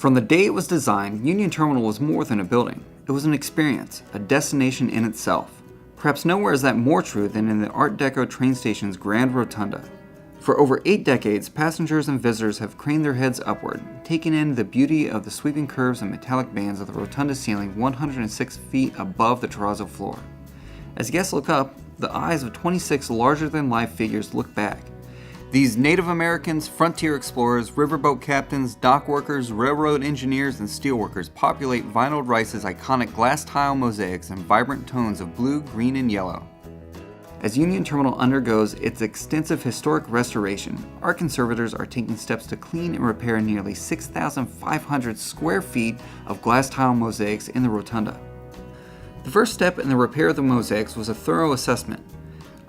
From the day it was designed, Union Terminal was more than a building. It was an experience, a destination in itself. Perhaps nowhere is that more true than in the Art Deco train station's Grand Rotunda. For over 8 decades, passengers and visitors have craned their heads upward, taking in the beauty of the sweeping curves and metallic bands of the rotunda ceiling 106 feet above the terrazzo floor. As guests look up, the eyes of 26 larger-than-life figures look back. These Native Americans, frontier explorers, riverboat captains, dock workers, railroad engineers, and steelworkers populate Winold Reiss's iconic glass tile mosaics in vibrant tones of blue, green, and yellow. As Union Terminal undergoes its extensive historic restoration, art conservators are taking steps to clean and repair nearly 6,500 square feet of glass tile mosaics in the rotunda. The first step in the repair of the mosaics was a thorough assessment.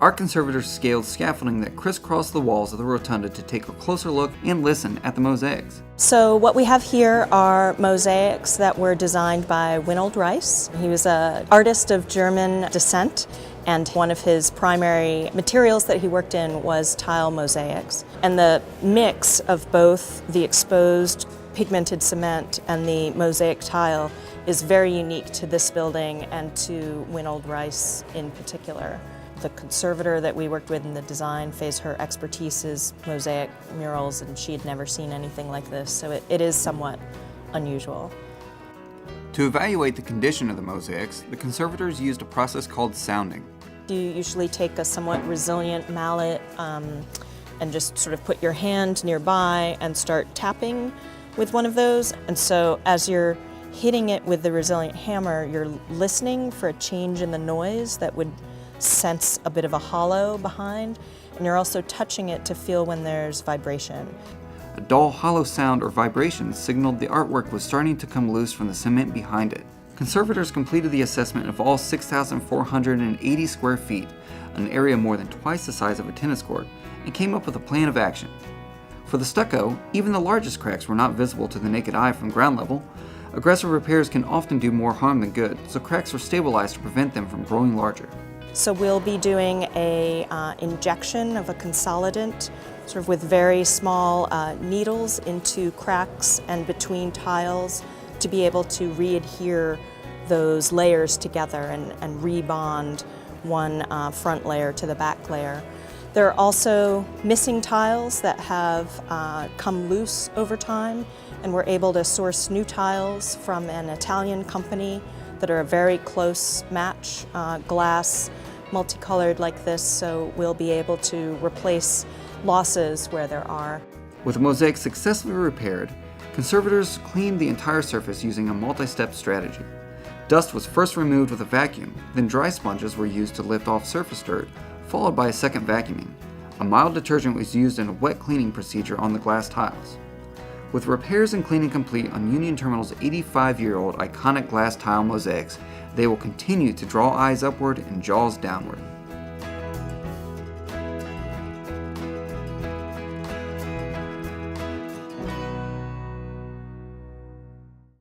Art conservators scaled scaffolding that crisscrossed the walls of the rotunda to take a closer look and listen at the mosaics. So what we have here are mosaics that were designed by Winold Reiss. He was an artist of German descent, and one of his primary materials that he worked in was tile mosaics. And the mix of both the exposed pigmented cement and the mosaic tile is very unique to this building and to Winold Reiss in particular. The conservator that we worked with in the design, her expertise is mosaic murals, and she had never seen anything like this, so it is somewhat unusual. To evaluate the condition of the mosaics, the conservators used a process called sounding. You usually take a somewhat resilient mallet and just sort of put your hand nearby and start tapping with one of those. And so as you're hitting it with the resilient hammer, you're listening for a change in the noise that would sense a bit of a hollow behind, and you're also touching it to feel when there's vibration. A dull, hollow sound or vibration signaled the artwork was starting to come loose from the cement behind it. Conservators completed the assessment of all 6,480 square feet, an area more than twice the size of a tennis court, and came up with a plan of action. For the stucco, even the largest cracks were not visible to the naked eye from ground level. Aggressive repairs can often do more harm than good, so cracks were stabilized to prevent them from growing larger. So we'll be doing a injection of a consolidant, sort of with very small needles into cracks and between tiles to be able to re-adhere those layers together and rebond one front layer to the back layer. There are also missing tiles that have come loose over time, and we're able to source new tiles from an Italian company that are a very close match, glass, multicolored like this, so we'll be able to replace losses where there are. With the mosaic successfully repaired, conservators cleaned the entire surface using a multi-step strategy. Dust was first removed with a vacuum, then dry sponges were used to lift off surface dirt, followed by a second vacuuming. A mild detergent was used in a wet cleaning procedure on the glass tiles. With repairs and cleaning complete on Union Terminal's 85-year-old iconic glass tile mosaics, they will continue to draw eyes upward and jaws downward.